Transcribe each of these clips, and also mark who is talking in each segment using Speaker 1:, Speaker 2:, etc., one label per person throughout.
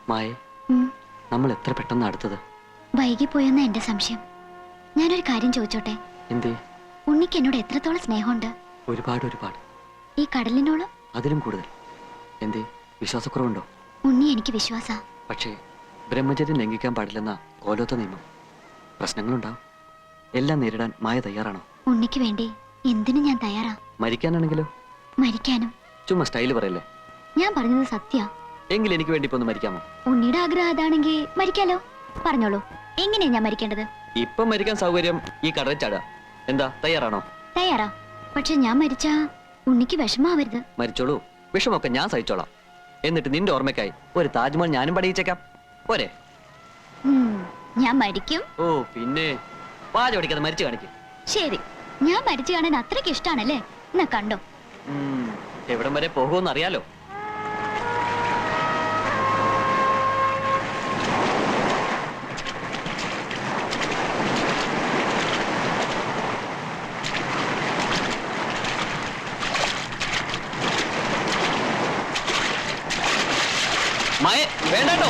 Speaker 1: മായേ, നമ്മൾ എത്ര പെട്ടെന്ന് അടുത്തത്.
Speaker 2: വൈകിപ്പോയെന്ന എന്റെ സംശയം. ഞാനൊരു കാര്യം ചോദിച്ചോട്ടെ?
Speaker 1: എന്തേ?
Speaker 2: ഉണ്ണിക്ക് എന്നോട് എത്രത്തോളം സ്നേഹമുണ്ട്?
Speaker 1: ഒരുപാട് ഒരുപാട്.
Speaker 2: ഈ കടലിനോളം?
Speaker 1: അതിലും കൂടുതൽ. എന്തേ, വിശ്വാസക്കുറവുണ്ടോ?
Speaker 2: ഉണ്ണി എനിക്ക് വിശ്വാസാ.
Speaker 1: പക്ഷേ ബ്രഹ്മചര്യം ലംഘിക്കാൻ പാടില്ലെന്ന കോലോത്ത നിയമം. പ്രശ്നങ്ങളുണ്ടാവും. എല്ലാം നേരിടാൻ മായ തയ്യാറാണോ?
Speaker 2: ഉണ്ണിക്ക് വേണ്ടി എന്തിനും ഞാൻ തയ്യാറാ.
Speaker 1: മരിക്കാനാണെങ്കിലോ?
Speaker 2: മരിക്കാനും.
Speaker 1: ചുമ്മാ സ്റ്റൈല് പറയല്ലേ.
Speaker 2: ഞാൻ പറഞ്ഞത് സത്യ.
Speaker 1: എങ്കിൽ എനിക്ക് വേണ്ടി ഇപ്പൊ ഒന്ന് മരിക്കാമോ?
Speaker 2: ഉണ്ണിയുടെ ആഗ്രഹം അതാണെങ്കിൽ മരിക്കാലോ. പറഞ്ഞോളൂ, എങ്ങനെയാ ഞാൻ മരിക്കേണ്ടത്?
Speaker 1: ഇപ്പം മരിക്കാൻ സൗകര്യം ഈ കടൽ ചാടുക. എന്താ, തയ്യാറാണോ?
Speaker 2: തയ്യാറാ. പക്ഷെ ഞാൻ മരിച്ചാ ഉണ്ണിക്ക് വിഷമാവരുത്.
Speaker 1: മരിച്ചോളൂ, വിഷമൊക്കെ ഞാൻ സഹിച്ചോളാം. എന്നിട്ട് നിന്റെ ഓർമ്മയ്ക്കായി ഒരു താജ്മഹൽ ഞാനും പണിയിച്ചേക്കാം. പോരെ?
Speaker 2: ഞാൻ മരിക്കും.
Speaker 1: ഓ പിന്നെ, വാച പഠിക്കാതെ മരിച്ചു കാണിക്കും.
Speaker 2: ശരി, ഞാൻ മരിച്ചു കാണാൻ അത്രയ്ക്ക് ഇഷ്ടാണല്ലേ? എന്നാ കണ്ടോ.
Speaker 1: എവിടം വരെ പോകുമെന്ന് അറിയാലോ. മായ, വേണ്ടോ?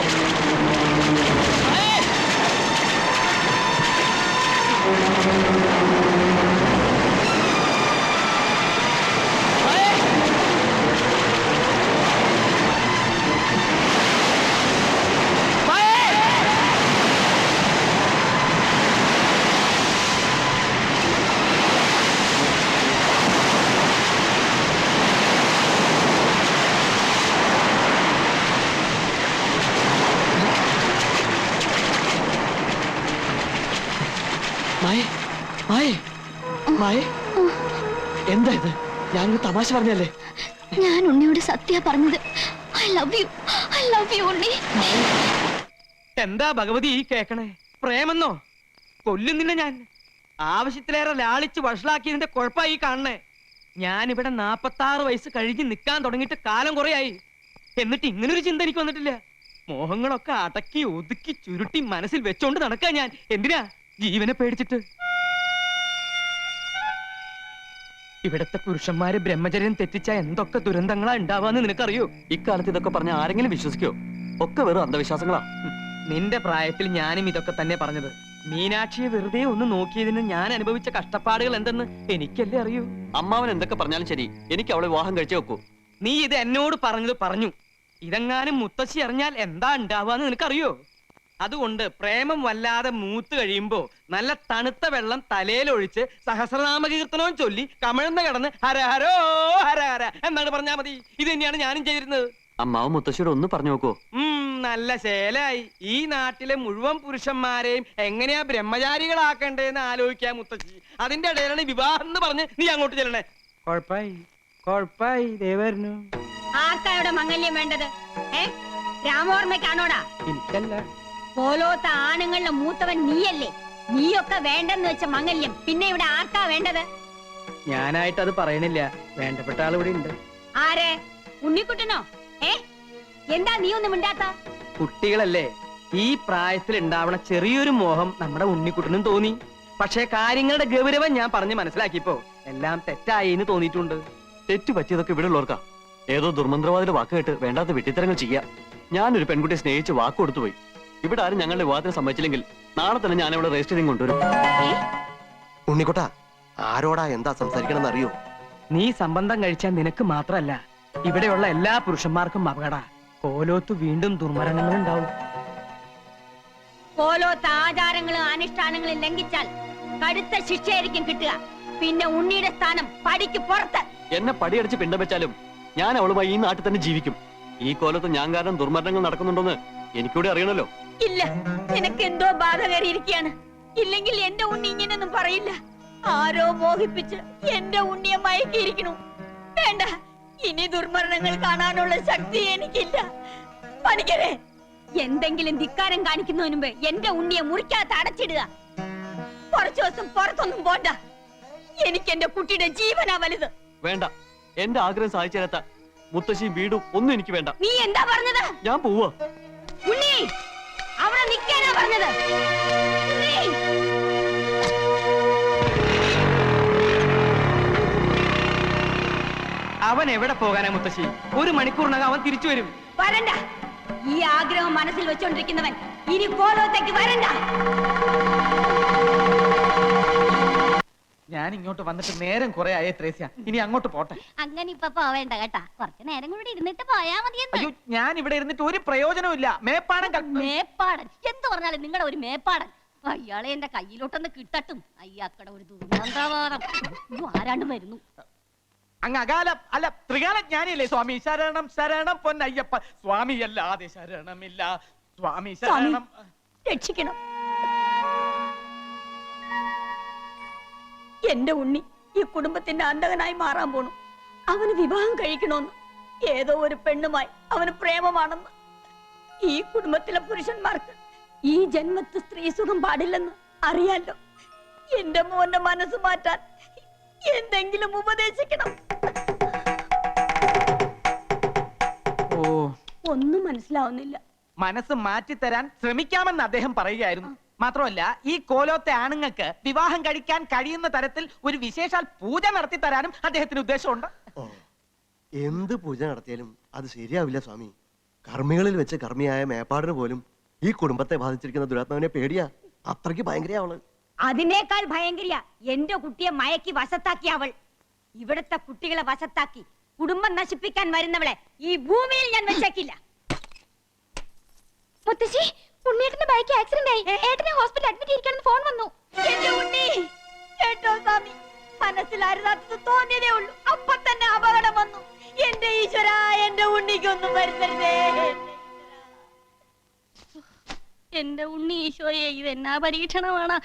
Speaker 1: എന്താ ഇത്? ഞാനൊരു തമാശ പറഞ്ഞല്ലേ?
Speaker 2: ഞാൻ ഉണ്ണിയോട് സത്യ പറഞ്ഞത്. I love you, I love you Unni.
Speaker 3: എന്താ ഭഗവതി ഈ കേക്കണേ? പ്രേമെന്നോ? കൊല്ലുന്നില്ല ഞാൻ. ആവശ്യത്തിലേറെ ലാളിച്ച് വഷളാക്കിയതിന്റെ കുഴപ്പമായി കാണണേ. ഞാനിവിടെ 46 വയസ്സ് കഴിഞ്ഞ് നിൽക്കാൻ തുടങ്ങിയിട്ട് കാലം കുറയായി. എന്നിട്ട് ഇങ്ങനൊരു ചിന്ത എനിക്ക് വന്നിട്ടില്ല. മോഹങ്ങളൊക്കെ അടക്കി ഒതുക്കി ചുരുട്ടി മനസ്സിൽ വെച്ചോണ്ട് നടക്കാൻ ഞാൻ. എന്തിനാ? ജീവനെ പേടിച്ചിട്ട്. ഇവിടത്തെ പുരുഷന്മാര് ബ്രഹ്മചര്യം തെറ്റിച്ച എന്തൊക്കെ ദുരന്തങ്ങളാ ഉണ്ടാവാന്ന് നിനക്കറിയോ?
Speaker 1: ഇക്കാലത്ത് ഇതൊക്കെ പറഞ്ഞ ആരെങ്കിലും വിശ്വസിക്കോ? ഒക്കെ വെറും അന്ധവിശ്വാസങ്ങളാ.
Speaker 3: നിന്റെ പ്രായത്തിൽ ഞാനും ഇതൊക്കെ തന്നെ പറഞ്ഞത്. മീനാക്ഷിയെ വെറുതെ ഒന്ന് നോക്കിയതിന് ഞാൻ അനുഭവിച്ച കഷ്ടപ്പാടുകൾ എന്തെന്ന് എനിക്കല്ലേ അറിയൂ.
Speaker 1: അമ്മാവൻ എന്തൊക്കെ പറഞ്ഞാലും ശരി, എനിക്ക് അവളെ വിവാഹം കഴിച്ചു വെക്കൂ.
Speaker 3: നീ ഇത് എന്നോട് പറഞ്ഞത് പറഞ്ഞു. ഇതെങ്ങാനും മുത്തശ്ശി അറിഞ്ഞാൽ എന്താ ഉണ്ടാവാന്ന് നിനക്കറിയോ? അതുകൊണ്ട് പ്രേമം വല്ലാതെ മൂത്ത് കഴിയുമ്പോ നല്ല തണുത്ത വെള്ളം തലയിലൊഴിച്ച് സഹസ്രനാമകീർത്തനവും ചൊല്ലി കമഴ്ന്ന് കിടന്ന് ഹരഹരോ ഹരഹര എന്നാണ് പറഞ്ഞാ മതി. ഇത് തന്നെയാണ് ഞാനും ചെയ്തിരുന്നത്.
Speaker 1: അമ്മാവും മുത്തശ്ശിയോട് ഒന്ന് പറഞ്ഞു നോക്കൂ.
Speaker 3: നല്ല ശേലായി. ഈ നാട്ടിലെ മുഴുവൻ പുരുഷന്മാരെയും എങ്ങനെയാ ബ്രഹ്മചാരികളാക്കണ്ടേന്ന് ആലോചിക്കാൻ മുത്തശ്ശി. അതിന്റെ ഇടയിലാണ് വിവാഹം എന്ന് പറഞ്ഞ് നീ അങ്ങോട്ട് ചെല്ലണേ. കൊഴപ്പായി ദേവരനു.
Speaker 4: ആർക്കായുടെ മംഗല്യം വേണ്ടത്? രാമോർമ്മയ്ക്കാണോടാ?
Speaker 3: എനിക്കല്ല.
Speaker 4: പോലോത്ത ആണുങ്ങളുടെ മൂത്തവൻ നീയല്ലേ? നീയൊക്കെ വേണ്ടെന്ന് വെച്ച മംഗല്യം പിന്നെ ഇവിടെ ആർക്കാ വേണ്ടത്?
Speaker 3: ഞാനായിട്ട് അത് പറയണില്ല. വേണ്ടപ്പെട്ട ആൾ ഇവിടെ ഉണ്ട്.
Speaker 4: ആരെ? ഉണ്ണിക്കുട്ടനോ? എന്താ നീ ഒന്നും മിണ്ടാത്ത?
Speaker 3: കുട്ടികളല്ലേ, ഈ പ്രായത്തിൽ ഉണ്ടാവണ ചെറിയൊരു മോഹം നമ്മുടെ ഉണ്ണിക്കുട്ടനും തോന്നി. പക്ഷേ കാര്യങ്ങളുടെ ഗൗരവം ഞാൻ പറഞ്ഞ് മനസ്സിലാക്കിയപ്പോ എല്ലാം തെറ്റായി എന്ന് തോന്നിയിട്ടുണ്ട്.
Speaker 1: തെറ്റു പറ്റിയതൊക്കെ ഇവിടെ ഉള്ളവർക്കാ. ഏതോ ദുർമന്ത്രവാദിയുടെ വാക്ക് കേട്ട് വേണ്ടാത്ത വിട്ടിത്തരങ്ങൾ ചെയ്യാ. ഞാനൊരു പെൺകുട്ടിയെ സ്നേഹിച്ച് വാക്ക് കൊടുത്തുപോയി. ഇവിടെ ആരും ഞങ്ങളുടെ വിവാഹത്തിന് സമ്മതിച്ചില്ലെങ്കിൽ നാളെ തന്നെ ഞാൻ ഇവിടെ രജിസ്റ്റർ ചെയ്ത് കൊണ്ടുവരും.
Speaker 5: ഉണ്ണിക്കുട്ട, ആരോടാ എന്താ സംസാരിക്കണം അറിയോ?
Speaker 3: നീ സംബന്ധം കഴിച്ചാൽ നിനക്ക് മാത്രല്ല, ഇവിടെയുള്ള എല്ലാ പുരുഷന്മാർക്കും അപകട. കോലോത്ത് വീണ്ടും ദുർമരണങ്ങൾ ഉണ്ടാവും.
Speaker 4: കോലോത്ത് ആചാരങ്ങളും അനുഷ്ഠാനങ്ങളും ലംഘിച്ചാൽ കടുത്ത ശിക്ഷയായിരിക്കും കിട്ടുക. പിന്നെ ഉണ്ണിയുടെ സ്ഥാനം പടിക്ക് പുറത്ത്.
Speaker 1: എന്നെ പടിയടിച്ച് പിണ്ടം വെച്ചാലും ഞാൻ അവളുമായി ഈ നാട്ടിൽ തന്നെ ജീവിക്കും. ഈ കോലത്ത് ഞാൻ കാരണം ദുർമരണങ്ങൾ നടക്കുന്നുണ്ടോന്ന് എനിക്കൂടെ അറിയണല്ലോ.
Speaker 4: ഇല്ല, നിനക്ക് എന്തോ ബാധ കയറിയിരിക്കുകയാണ്. ഇല്ലെങ്കിൽ എന്റെ ഉണ്ണി ഇങ്ങനെയൊന്നും പറയില്ല. ആരോ മോഹിപ്പിച്ച് എന്റെ ഉണ്ണിയെ മയക്കിയിരിക്കണു. വേണ്ട, ഇനി ദുർമരണങ്ങൾ കാണാനുള്ള ശക്തി എനിക്കില്ല. പണിക്കരെ, എന്തെങ്കിലും ധിക്കാരം കാണിക്കുന്നതിന് മുമ്പ് എന്റെ ഉണ്ണിയെ മുറിക്കകത്ത് അടച്ചിടുക. കുറച്ചു ദിവസം പുറത്തൊന്നും പോണ്ട. എനിക്ക് എന്റെ കുട്ടിയുടെ ജീവനാ വലുത്.
Speaker 1: വേണ്ട, എന്റെ ആഗ്രഹം സാധിച്ചു തരാത്ത മുത്തശ്ശിയും വീടും ഒന്നും എനിക്ക് വേണ്ട.
Speaker 4: നീ എന്താ പറഞ്ഞത്?
Speaker 1: ഞാൻ പോവാ.
Speaker 4: ഉണ്ണി, അവിടെ നിൽക്കാനാ പറഞ്ഞത്.
Speaker 3: അവൻ എവിടെ പോകാനാ മുത്തശ്ശി? 1 മണിക്കൂറിനകം അവൻ തിരിച്ചു വരും.
Speaker 4: വരണ്ട, ഈ ആഗ്രഹം മനസ്സിൽ വെച്ചോണ്ടിരിക്കുന്നവൻ ഇനി കോലോത്തേക്ക് വരണ്ട.
Speaker 3: ഞാൻ ഇങ്ങോട്ട് വന്നിട്ട് നേരം കുറെ ആയേ ത്രേസ്യ, ഇനി അങ്ങോട്ട് പോട്ടെ.
Speaker 2: അങ്ങനെ ഇപ്പൊ പോവേണ്ട കേട്ടാ, കുറച്ച് നേരം കൂടി ഇരുന്നിട്ട് പോയാ മതിയെന്ന്.
Speaker 3: അയ്യോ, ഞാൻ ഇവിടെ ഇരുന്നിട്ട് ഒരു പ്രയോജനവും ഇല്ല. മേപ്പാടം
Speaker 2: മേപ്പാടൻ എന്ത് പറഞ്ഞാലും നിങ്ങളുടെ ഒരു മേപ്പാടൻ. അയാളെ എന്റെ കയ്യിലോട്ടൊന്ന് കിട്ടട്ടും. അയ്യാക്കടെ ഒരു ദുർഗന്ധവാദം. ആരാണ്ട് വരുന്നു.
Speaker 3: അങ്ങ് അകാല അല്ല ത്രികാല ജ്ഞാനിയല്ലേ സ്വാമി? ശരണം ശരണം പൊന്നയ്യപ്പ സ്വാമി, അല്ലാതെ ശരണമില്ല സ്വാമി, ശരണം.
Speaker 4: രക്ഷിക്കണം. എന്റെ ഉണ്ണി ഈ കുടുംബത്തിന്റെ അന്തകനായി മാറാൻ പോണു. അവന് വിവാഹം കഴിക്കണമെന്ന്, ഏതോ ഒരു പെണ്ണുമായി അവന് പ്രേമമാണെന്ന്. ഈ കുടുംബത്തിലെ പുരുഷന്മാർക്ക് ഈ ജന്മത്ത് സ്ത്രീ സുഖം പാടില്ലെന്ന് അറിയാലോ. എന്റെ മോന്റെ മനസ്സ് മാറ്റാൻ എന്തെങ്കിലും ഉപദേശിക്കണം.
Speaker 3: ഓ,
Speaker 4: ഒന്നും മനസ്സിലാവുന്നില്ല.
Speaker 3: മനസ്സ് മാറ്റിത്തരാൻ ശ്രമിക്കാമെന്ന് അദ്ദേഹം പറയുകയായിരുന്നു. മാത്രമല്ല, ഈ കോലോത്തെ ആണുങ്ങൾക്ക് വിവാഹം കഴിക്കാൻ കഴിയുന്ന തരത്തിൽ ഒരു വിശേഷാൽ പൂജ നടത്തി തരാനും അദ്ദേഹത്തിന് ഉദ്ദേശമുണ്ട്.
Speaker 5: ഓ, എന്ത് പൂജ നടത്തിയാലും അത് ശരിയാവില്ല സ്വാമി. കർമ്മികളിൽ വെച്ച് കർമ്മിയായ മേപ്പാടിന് പോലും ഈ കുടുംബത്തെ ബാധിച്ചിരിക്കുന്ന ദുരാത്മാവിനെ പേടിയാ. അത്രയ്ക്ക് ഭയങ്കര അവള്.
Speaker 4: അതിനേക്കാൾ ഭയങ്കരിയ എന്റെ കുട്ടിയെ മയക്കി വശത്താക്കി അവൾ. ഇവിടുത്തെ കുട്ടികളെ വശത്താക്കി കുടുംബം നശിപ്പിക്കാൻ വരുന്നവളെ ഈ ഭൂമിയിൽ ഞാൻ വെച്ചേക്കില്ല.
Speaker 2: മുത്തശ്ശി, ഉണ്ണിയേട്ടന്റെ ബൈക്ക് ആക്സിഡന്റ് ആയി. ഏട്ടനെ ഹോസ്പിറ്റലിൽ അഡ്മിറ്റ് ചെയ്യിക്കണമെന്ന് ഫോൺ വന്നു.
Speaker 4: എന്റെ ഉണ്ണി കേട്ടോ സ്വാമി, മനസ്സിൽ അരുതാത്തത് തോന്നിയതേ ഉള്ളൂ, അപ്പൊ തന്നെ അപകടം വന്നു. എന്റെ ഈശ്വര, എന്റെ ഉണ്ണിക്കൊന്നും വരുത്തരുതേ.
Speaker 2: എന്റെ ഉണ്ണി ഈശോയെ, ഇത് എന്നാ പരീക്ഷണമാണ്.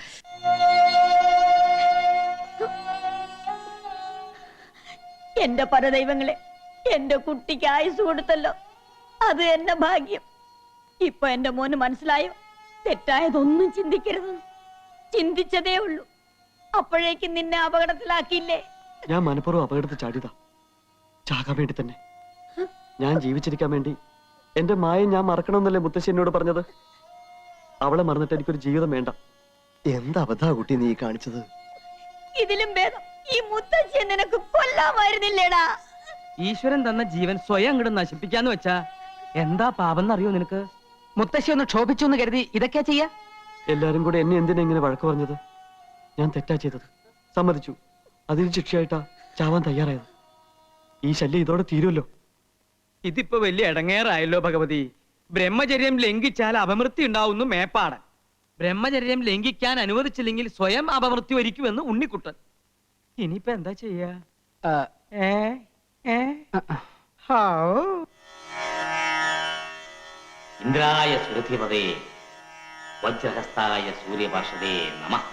Speaker 4: എന്റെ പരദൈവങ്ങളെ, എന്റെ കുട്ടിക്ക് ആയുസ് കൊടുത്തല്ലോ, അത് എന്റെ ഭാഗ്യം. ഇപ്പൊ എന്റെ മോന് മനസ്സിലായോ, തെറ്റായതൊന്നും ചിന്തിക്കരുതെന്ന്. ചിന്തിച്ചതേ ഉള്ളൂ, അപ്പോഴേക്കും നിന്നെ അപകടത്തിലാക്കിയില്ലേ.
Speaker 1: ഞാൻ മനഃപൂർവ്വം അപകടത്തിൽ ചാടിയതാ, ചാകാൻ വേണ്ടി തന്നെ. ഞാൻ ജീവിച്ചിരിക്കാൻ വേണ്ടി എന്റെ മായ ഞാൻ മറക്കണമെന്നല്ലേ മുത്തശ്ശി എന്നോട് പറഞ്ഞത്. അവളെ മറന്നിട്ട് എനിക്കൊരു ജീവിതം വേണ്ട.
Speaker 5: എന്ത് അബദ്ധാ കുട്ടി നീ കാണിച്ചത്.
Speaker 4: ഇതിലും ഭേദം ഈ മുത്തശ്ശിയെ നിനക്ക് കൊല്ലാമായിരുന്നില്ലേടാ.
Speaker 3: ഈശ്വരൻ തന്ന ജീവൻ സ്വയം അങ്ങോട്ട് നശിപ്പിക്കാന്ന് വെച്ചാ എന്താ പാപം എന്നറിയോ നിനക്ക്? മുത്തശ്ശി ഒന്ന് ക്ഷോഭിച്ചു എന്ന് കരുതി ഇതൊക്കെ ചെയ്യാ?
Speaker 1: എല്ലാരും കൂടെ എന്നെ എന്തിനാ ഇങ്ങനെ വഴക്ക് പറഞ്ഞത്? ഞാൻ തെറ്റാ ചെയ്തത്, സമ്മതിച്ചു. അതിന് ശിക്ഷയായിട്ടാ ചാവാൻ തയ്യാറായത്. ഈ ശല്യം ഇതോടെ തീരുമല്ലോ.
Speaker 3: ഇതിപ്പോ വലിയ ഇടങ്ങേറായല്ലോ ഭഗവതി. ബ്രഹ്മചര്യം ലംഘിച്ചാൽ അപമൃത്യു ഉണ്ടാവുന്നു മേപ്പാടൻ. ബ്രഹ്മചര്യം ലംഘിക്കാൻ അനുവദിച്ചില്ലെങ്കിൽ സ്വയം അപമൃത്യു വരിക്കുമെന്ന് ഉണ്ണിക്കുട്ടൻ. ഇനിയിപ്പോ എന്താ ചെയ്യാ?
Speaker 6: ഇന്ദ്രായ സുരധിപതേ വജ്രഹസ്തായ സൂര്യപാർഷദേ നമഃ.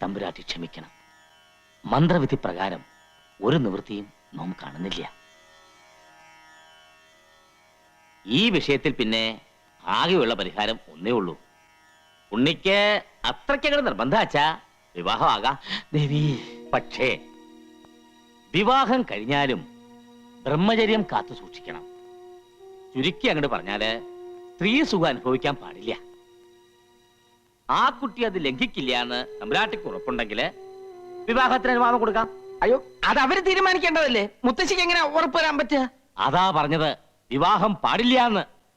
Speaker 6: തമ്പുരാട്ടി ക്ഷമിക്കണം. മന്ത്രവിധി പ്രകാരം ഒരു നിവൃത്തിയും നാം കാണുന്നില്ല. ഈ വിഷയത്തിൽ പിന്നെ ആകെയുള്ള പരിഹാരം ഒന്നേ ഉള്ളൂ. ഉണ്ണിക്ക് അത്രയ്ക്കങ്ങട് നിർബന്ധാച്ചാ വിവാഹമാകാം ദേവി. പക്ഷേ വിവാഹം കഴിഞ്ഞാലും ബ്രഹ്മചര്യം കാത്തു സൂക്ഷിക്കണം. ചുരുക്കി അങ്ങോട്ട് പറഞ്ഞാല് സ്ത്രീ സുഖം അനുഭവിക്കാൻ പാടില്ല. ആ കുട്ടി അത് ലംഘിക്കില്ല എന്ന് തമ്പുരാട്ടിക്ക് ഉറപ്പുണ്ടെങ്കില് വിവാഹത്തിന് അനുവാദം കൊടുക്കാം.
Speaker 3: അയ്യോ, അത് അവര് തീരുമാനിക്കേണ്ടതല്ലേ. മുത്തശ്ശിക്ക് എങ്ങനെ ഉറപ്പ് വരാൻ പറ്റുക?
Speaker 6: അതാ പറഞ്ഞത്, വിവാഹം പാടില്ല എന്ന്.